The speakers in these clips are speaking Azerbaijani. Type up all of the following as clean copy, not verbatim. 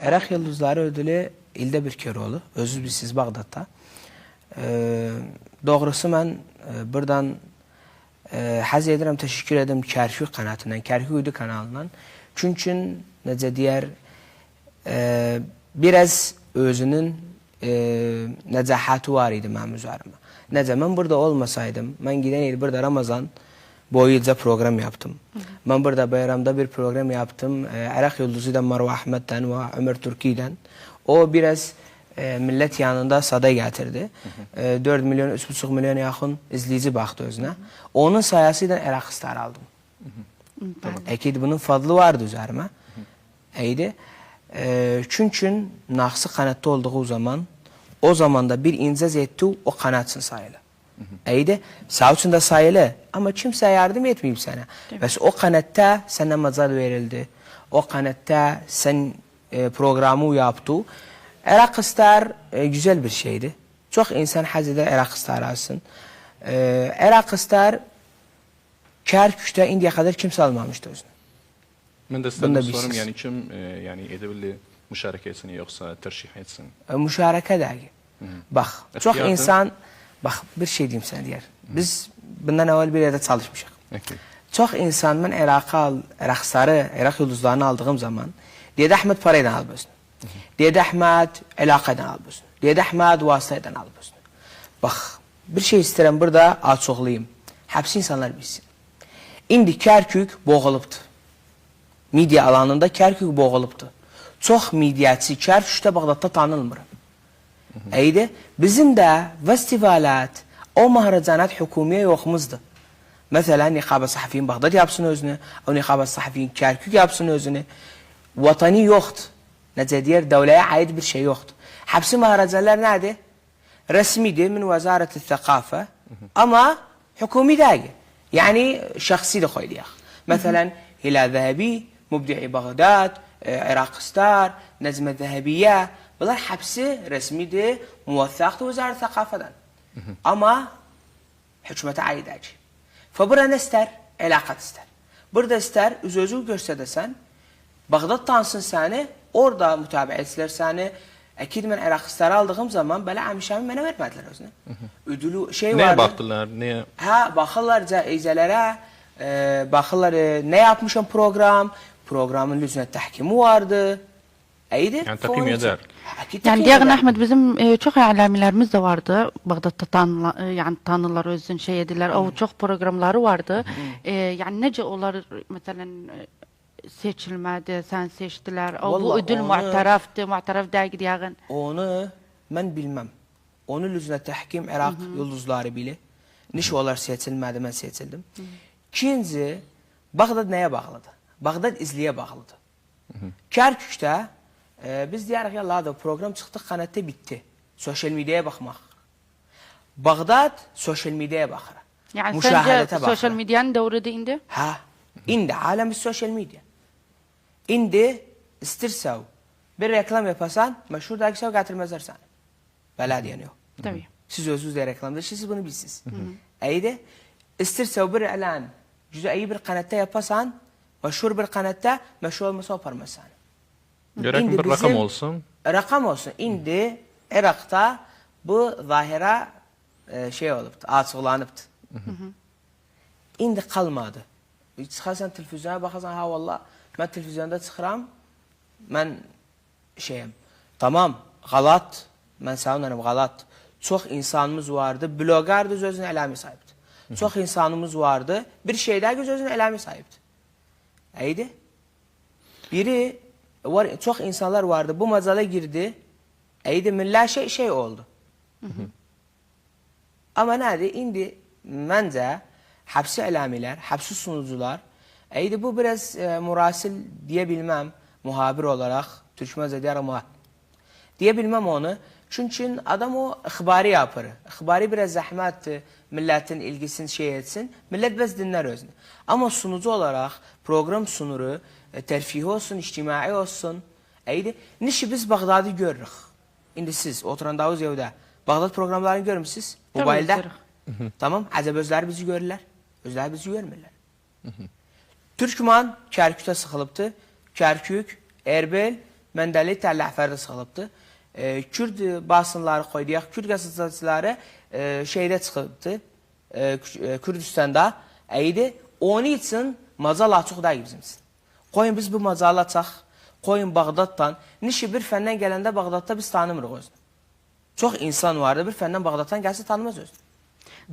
Iraq Yıldızları ödülü ildə bir kere olur. Özünüz bilsiz Bağdat'ta. Doğrusu mən buradan həz edirəm, təşəkkür edirəm Kərkük qanatından, Kərkük Uydu kanalından. Çünki necə deyər, biraz özünün nəcahəti var idi mənim üzərimə. Necə, mən burada olmasaydım, mən gidən il burada Ramazan boyunca program yaptım. Ben burada bayramda bir program yaptım. Iraq Yıldızı'dan Marwa Ahmet'ten ve Ömer Türki'den. O biraz millet yanında sada getirdi. 4 milyon, 3,5 milyona yakın izleyici baktı özüne. Onun sayesinde Iraq Star aldım. Ekid bunun fadlı vardı üzerime. Eydi. Çünkü naksı kanatta olduğu zaman, o zaman da bir incez etti, o kanatsın sayılı. Eydi. Sağ ucunda sayılı ama kimse yardım etmeyip sana. Bes o kanatta sana macal verildi. O kanatta sen programı yaptı. Iraq Star güzel bir şeydi. Çok insan haz eder Iraq Star alsın. Iraq Star Kərkük'te indiye kadar kimse almamıştı özünü. Ben de istedim sorum yani kim yani edebilir müşareke etsin yoksa tercih etsin? Müşareke değil. Bak çok insan, bak bir şey diyeyim sana diğer. Biz bundan evvel bir yerde çalışmışız. Çok insan ben Iraq Star'ı, Iraq Yıldızlarını aldığım zaman Diyede Ahmet parayla al bözünü. Diyede Ahmet alakadan al bözünü. Diyede Ahmet vasıtadan al bözünü. Bak bir şey isterim burada açıklayayım. Hepsi insanlar bilsin. İndi Kərkük boğulubdu. Media alanında Kərkük boğulubdu. Çox mediaçı Kərkükdə Bağdatda tanınmır. Eydi. Bizim de festivalat, o maharacanat hükümiye yoxumuzdur. Mesela Niqabı Sahafiyin Bağdat yapsın özünü, o Niqabı Sahafiyin Kərkük yapsın özünü. Vatani yoktu. Necə deyər, dövləyə aid bir şey yoktu. Hepsi maharacalar nədir? Resmidir, min Vəzarət-i Thəqafə, ama hükumi değil. Yani şahsi de koyduk. Mesela Hilal Zehebi, Mubdi'i Bağdat, Iraq Star, Nezme Zehebiye. Bunlar hepsi resmidir, muvaffaqdır Vəzarət-i Thəqafədən. Ama hükümete ait değil. Fabura ne ister? Əlaqat ister. Burada ister, özü göstərəsən, Bağdat tansın səni, orada mütabiətçilər səni. Ekid mən Iraq Star'ı aldığım zaman belə əmişəmi mənə vermədilər özünü. Ödülü şey vardı. Neye baktılar? Neye? Ha, baxırlar cəizələrə, baxırlar ne yapmışım program, programın lüzumə təhkimi vardı. Eydi. Yani takdim eder. Yani diğer Ahmet bizim çok alamilerimiz de vardı. Bağdat'ta yani tanırlar özün şey ediler. O çok programları vardı. Yani nece onlar mesela seçilmedi, sen seçtiler. O bu ödül mu'taraftı, mu'taraf dergi diyağın. Onu ben bilmem. Onu lüzumə təhkim Iraq Yıldızları bilir. Niş onlar seçilmedi, ben seçildim. İkinci, Bağdad neye bağlıdır? Bağdad izliyə bağlıdır. Kərkükdə biz deyərik ya Allah da program çıxdıq, qanatta bitti. Sosyal medyaya baxmaq. Bağdad sosyal medyaya baxır. Yani sence sosyal medyanın devri indi? Ha, indi. Alem sosyal medya. İndi istirsev bir reklam yapasan, meşhur dergisev getirmezler sana. Belə deyən yox. Tabii. Siz özünüz de reklamda, siz bunu bilsiniz. Eydi. İstirsev bir elan, iyi bir kanatta yapasan, meşhur bir kanatta, meşhur olmasa yaparmaz sana. Gerek bir rakam olsun. Rakam olsun. İndi Irak'ta bu zahira şey olubdu, açıqlanıbdı. İndi qalmadı. Çıxarsan televizyona baxarsan, ha valla mən televizyonda çıxıram, mən şeyim, tamam, qalat, mən savunarım, qalat. Çox insanımız vardı, bloqardı, özünün ələmi sahibdir. Çox insanımız vardı, bir şeydə özünün ələmi sahibdir. Eydi. Biri, çok insanlar vardı, bu macala girdi, eydi, millet şey oldu. Ama nədir? İndi məncə, hapsi əlamilər, hapsi sunucular, eydi, bu biraz murasil diyebilmem, muhabir olarak, Türkmence deyər ama, diyebilmem onu. Çünkü adam o ixbari yapır. İxbari biraz zəhmətdir, milletin ilgisini şey etsin, millet bez dinler özünü. Ama sunucu olarak, program sunuru, terfihi olsun, içtimai olsun, eydi. Nişi biz Bağdadı görürük. İndi siz oturandağınız evdə Bağdad programlarını görmüşsünüz, mobildə. Tamam, Əcəb özləri bizi görürlər, özləri bizi görmürlər. Türkman Kərkükdə sıxılıbdı. Kərkük, Erbil, Məndəli Təlləfərdə sıxılıbdı. Kürd basınları qoyduyaq, Kürd qəzetçiləri şeydə çıxıbdı, Kürdistanda idi. Onun için macal açıq deyil bizim için. Qoyun biz bu macalı açaq, qoyun Bağdaddan. Nişi bir fəndən gələndə Bağdadda biz tanımırıq özünü. Çox insan vardı, bir fəndən Bağdaddan gəlsə tanımaz özünü.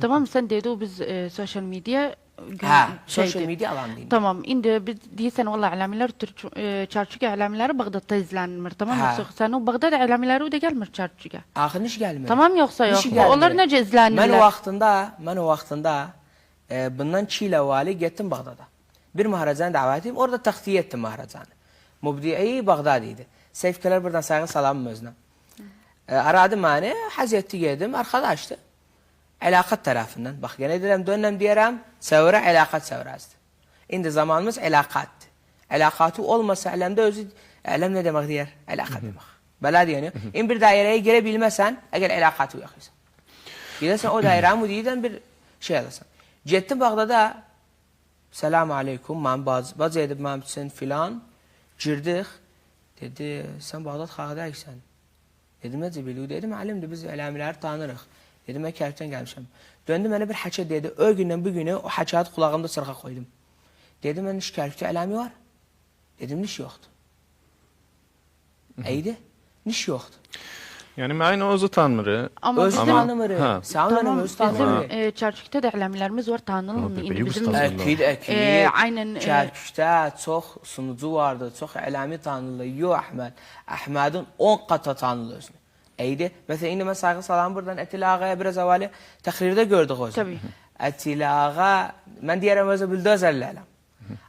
Tamam, sen dedi o biz sosyal medya Sosyal medya alanıydı. Tamam, indi biz deyirsən valla alamiler Çarçıga alamileri Bağdat'ta izlenmir, tamam mı? Yoksa sen o Bağdat alamileri o da gelmir Çarçıga. Axı niş gəlmir. Tamam, yoksa yok. Onlar necə izlenirler? Mən o vaxtında bundan 2 il əvvəli getdim Bağdada. Bir maharacan dəvət etdim, orada təxtiyə etdim maharacanı. Mubdi'i Bağdad idi. Seyfkələr buradan sayğı salamım özünə. Aradı məni, həziyyətli gedim, arkadaşdı. Əlaqat tərəfindən. Bax, yenə deyirəm, dönəm deyərəm, səvrə əlaqat səvrəzdir. İndi zamanımız əlaqatdır. Əlaqatı olmasa ələmdə özü, ələm nə demək deyər? Əlaqat demək. Belə deyəni. İndi bir dairəyə girə bilməsən, əgər əlaqatı yoxuysan. Gedəsən o dairəmi deyirdən bir şey alasan. Getdim Bağdada, selamu aleykum, mən bacı edib mənim üçün filan, girdik. Dedi, sən Bağdad xağı dəyiksən. Dedim, necə biliyor? Dedim, əlimdir, biz ələmiləri tanırıq. Dedim, mən Kərkdən gəlmişəm. Döndü mənə bir həkə dedi, o gündən bu günü o həkəyi qulağımda sırğa qoydum. Dedim, mən Kərkdə ələmi var? Dedim, niş yoxdur. Eydi, niş yoxdur. Yani mən özü tanımırıq. Özü tanımırıq. Tamam, bizim Çarçık'ta da alamilerimiz var, tanınır. Aynen. Çarçık'ta çox sunucu vardı, çox alami tanınırlar. Yox, Əhməd. Əhmədin 10 qata tanınır özünü. Eydi. Mesela indi mən sayğı salam buradan Ətili Ağa'ya biraz əvvəli təxrirdə gördük o zaman. Ətili Ağa, mən deyərəm özü büldözərlərəm.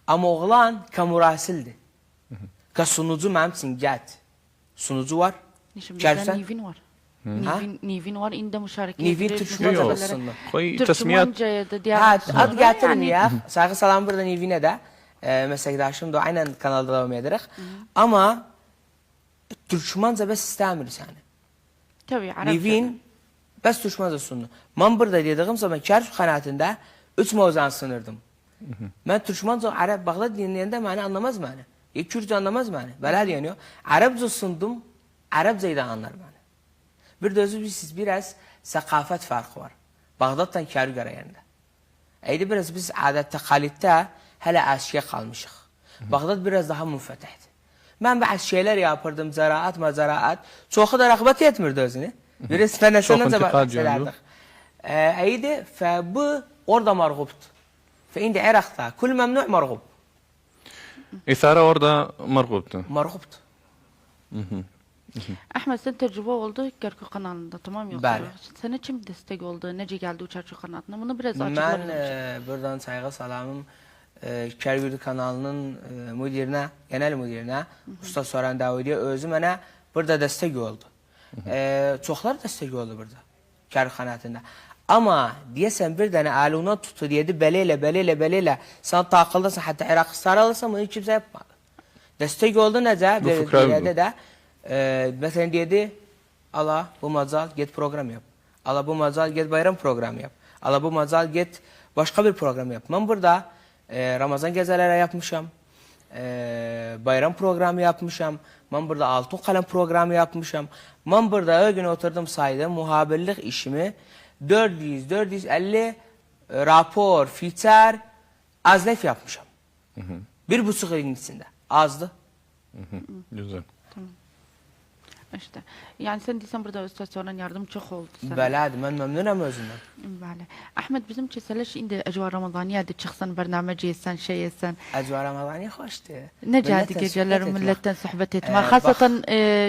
Amma oğlan kamurasildir. Ka sunucu mənim üçün gəd. Sunucu var. Bizden Nivin var. Nivin var, indi müşareke Nivin Türkmenca olsun. Türkmenca'ya da diğer. Ad gətirməyək. Sayğı salam buradan Nivinə də. Məsəldaşım da aynən kanalda devam edirik. Amma Türkmenca bəs istəmir səni. Tabii, Arapça. Nivin bəs Türkmenca sundu. Mən burada dediyim zaman Kərkük qanaatında 3 mövzunu sınırdım. Mən Türkmenca, Arap, Bağdad dinləyəndə məni anlamaz məni. Kürtcə anlamaz məni. Belə deyəniyor. Arapca sundum, Arapcayı da anlar məni. Bir de özü siz biraz sakafet farkı var. Bağdat'tan Kərkük arayında. Eydi biraz biz adette, kalitte hele eskiye kalmışık. Bağdat biraz daha müfetihdi. Ben bazı şeyler yapardım, ziraat, mazaraat. Çoxu da rağbet etmirdi özünü. Biraz fənəsəndən cəbət eydi, bu orada marğubdu. İndi Irak'ta kul memnu marğub. İthara orada marğubdu. Marğubdu. Ahmet, sen tecrübe oldu Kərkük kanalında, tamam mı? Bəli. Sana kim destek oldu? Necə gəldi o Kərkük kanalına? Bunu biraz açıklar. Ben buradan sayğı salamım Kərkük kanalının müdirine, genel müdirine, Usta Soran Davudiyə özü mənə burada destek oldu. Çoxlar destek oldu burada Kərkük kanalında. Ama deyəsən bir dənə əluna tutu deyədi, belələ, sən taqıldasın, hətta Iraq-Star alırsan, bunu kimsə yapmadı. Destek oldu necə? Bu fıkraydı da. Mesela dedi, ala bu macal get program yap. Ala bu macal get bayram programı yap. Ala bu macal get başka bir program yap. Ben burada Ramazan gezeleri yapmışam. Bayram programı yapmışam. Ben burada altın kalem programı yapmışam. Ben burada o gün oturdum saydım muhabirlik işimi 450 rapor, feature, azlef yapmışam. 1,5 yılın içinde. Azdı. Güzel. İşte. Yani sen deyirsən burada istasyonun yardım çox oldu. Belədir, mən məmnunam özümdən. Bəli. Ahmet, bizim çesələş indi Əcva Ramazaniyadır, çıxsan, bərnaməcə etsən, şey etsən. Əcva Ramazaniya xoşdur. Necədir gecələr millətdən söhbət etmək? Xasatan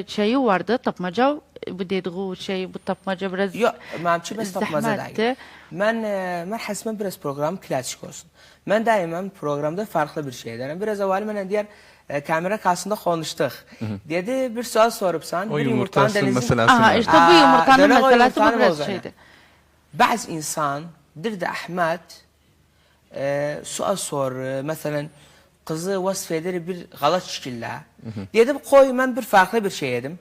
şeyi vardı, tapmaca, bu dediği şey, bu tapmaca biraz Yox, mənim üçün bəs tapmaca deyil. Mən həsmən biraz program klasik olsun. Mən daimən programda farklı bir şey ederim. Biraz evvel mənə deyər, kamera karşısında konuştuk. Dedi bir soru sorupsan. O bir yumurta meselesi. Aha, işte bu yumurtanın meselesi bu biraz şeydi. Bazı insan, bir de Ahmet, sual sor, mesela kızı vasfedir bir galat şekilde. Dedim koy ben bir farklı bir şey yedim.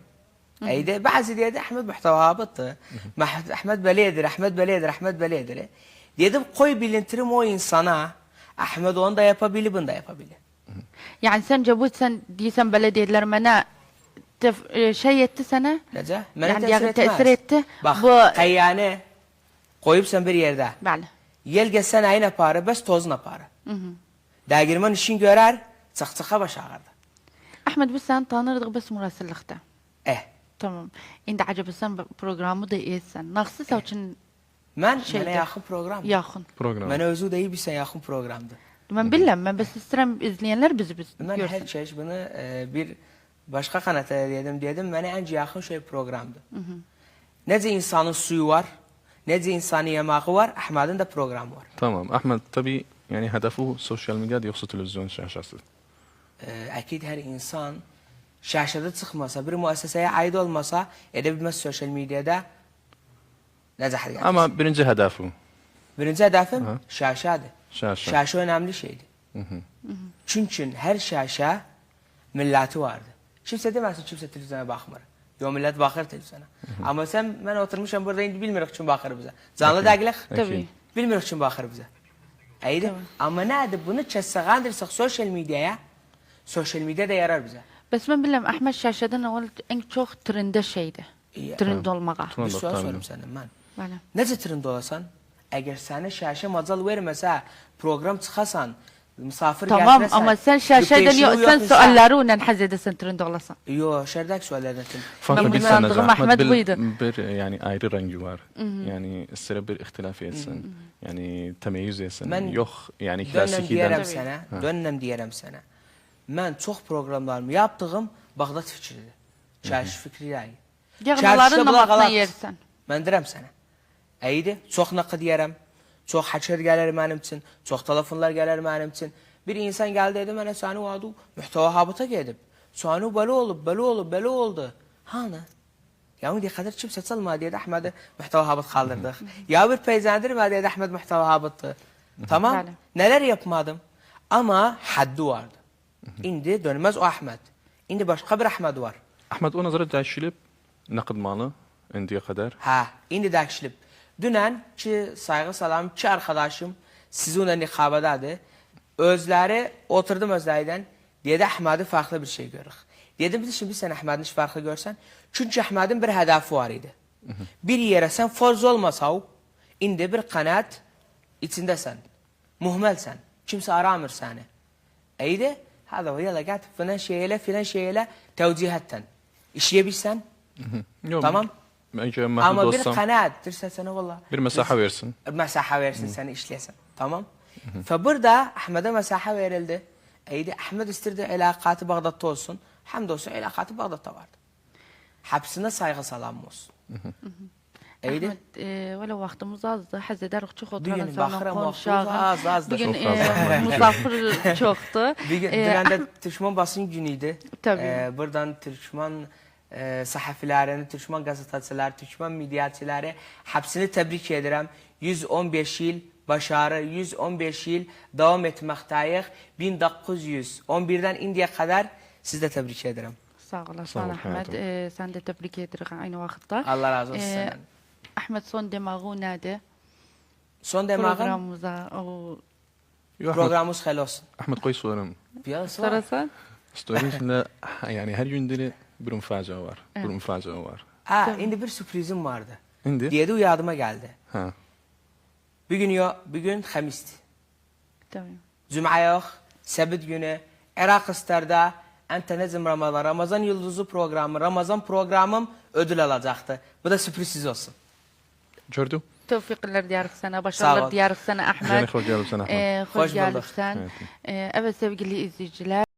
Eydi, bazı dedi Ahmet muhtevabıttı. Ahmet beledir, Ahmet beledir, Ahmet beledir. Dedim koy bilintirim o insana. Ahmet onu da yapabilir, bunu da yapabilir. Yani sence bu sen deyirsən belediyələr mənə şey etti sana? Necə? Mənə Yani təsir etməz. tesir etti. Bax, Bu qayyanı qoyubsan bir yerdə. bəli. Yel gəlsən ayın aparı, bəs tozun aparı. Dəgirman işin görər, çıx-çıxa baş ağırdı. Ahmet biz sen tanırdık bes murasıllıkta. Tamam. İndi acaba sen programı da etsen. Nasıl sen için Mənə yaxın proqramdır. yaxın? Program. Mənə özü deyib bilsən yaxın proqramdır. Ben bilmem. Ben bes isterim izleyenler bizi Mən görsün. hər şey bunu bir başqa qanata dedim, mənə ən yaxın şey proqramdır. Necə insanın suyu var, necə insanın yemağı var, Ahmed'in de programı var. Tamam. Ahmet tabii yani hedefi sosyal medya yoksa televizyon şaşası. Əkid hər insan şaşada çıxmasa, bir müəssisəyə aid olmasa, edə bilməz sosyal medyada necə hərəkət. Ama birinci hedefi. Birinci hədəfim şaşadır. Şaşa. Şaşa önemli şeydir. Çünkü her şaşa milləti vardır. Kimsə deməsin, kimsə televizyona baxmır. Yo, millət baxır televizyona. Amma mən oturmuşam burada, indi bilmirik kim baxır bizə. Canlı dəqiq? Tabii. Bilmirik kim baxır bizə. Əydi? Amma nədir? Bunu kəssəğandırsaq sosyal medyaya, sosyal medya da yarar bizə. Bes ben bilmem Ahmet Şaşa'dan evvel en çok trende şeydi. Trend olmağa. Bir sual sorum səndən mən. Bəli. Necə trend olasan? Əgər sənə şaşa macal verməsə, program çıxasan, misafir Tamam gətirəsən, ama sen Şaşa'dan yok, sen suallarıyla haz edersen trend olasın. Yo, şərdək suallardan. Farklı bir sandığım sene Ahmet buydu. bir yani ayrı rengi var. Yani ister bir ihtilaf etsin. Yani temeyyüz etsin. Ben Yok yani Dönəm klasikiden. deyərəm sənə. Mən çox proqramlarımı yaptığım Bağdad fikridir. Şaşi fikri deyil. Yağmaların namazına yersen. Mən deyirəm sənə. Əyidi, çox naqd deyərəm. Çox haçır gələr mənim üçün, çox telefonlar gələr mənim üçün. Bir insan gəldi dedi mənə səni o adı muhtava habıta gedib. Səni belə olub, belə olub, belə oldu. Hanı? Ya indiyə qədər kimsə çalmadı deyədi Ahmədi muhtava habıt qaldırdıq. Ya bir peyzəndirmə deyədi Ahməd muhtava habıtdı. Tamam? Nələr yapmadım? Amma haddi vardı. İndi dönməz o Ahməd. İndi başqa bir Ahməd var. Ahmet o nazara dəyişilib nakıdmalı indiye kadar. Ha, indi dəyişilib. Dünən ki, sayğı salam, iki arkadaşım sizinlə nixabadadır. Özləri, oturdum özləridən, deyədi Əhmədi farklı bir şey görürük. Dedim, şimdi sən Əhmədin iş farklı görsən. Çünki Əhmədin bir hədəfi var idi. Bir yerə sən forz olmasa, indi bir qanat içindəsən, muhməlsən, kimsə aramır səni. Eydi, hadi o yala gət, filan şey elə, təvcihətdən. İşləyə tamam. Ama bir qanat, dirsə sənə valla. Bir mesafe versin. Mesafe versin səni işləyəsən, tamam. Burada Əhmədə mesafe verildi. Eydi, Əhməd istirdi əlaqatı Bağdadda olsun. Həmd olsun, əlaqatı Bağdadda vardı. Həbsində sayğı salam olsun. Eydi. Ahmet, valla vaxtımız azdı. Haz edərik çox oturaraq. Bugün baxıram, vaxtımız az. Bugün musafir çoxdur. Dünən də Türkmen basın günü idi. Tabii. Buradan Türkmen sahafilərini, Türkmen gazetacıları, Türkmen mediaçiləri həbsini təbrik edirəm. 115 il başarı, 115 il davam etməkdəyik. 1911-dən indiyə qədər siz də təbrik edirəm. Sağ olasın Ahmet. Sen de tebrik edirik aynı vakitte. Allah razı olsun səndən. Ahmet son demağı nədir? Son demağım Programımıza. programımız xeyirli olsun. Ahmet koy sorun. Sorasan? Story'nin içinde yani her günde bir müfacaat var. Bir müfacaat var. İndi bir sürprizim vardı. İndi? Deyədi, o yadıma gəldi. Ha. Bugün xəmisdir. Tamam. Cümə yox, səbit günü, Iraq İstərdə Əntə Nəzim Ramazan Yıldızı programı, Ramazan programım ödül alacaqdı. Bu da sürpriz siz olsun. Gördüm. Tevfikler diyarık sana, başarılar diyarık sana Ahmet. Yani hoş geldin sana Ahmet. Hoş geldin sen. Evet sevgili izleyiciler.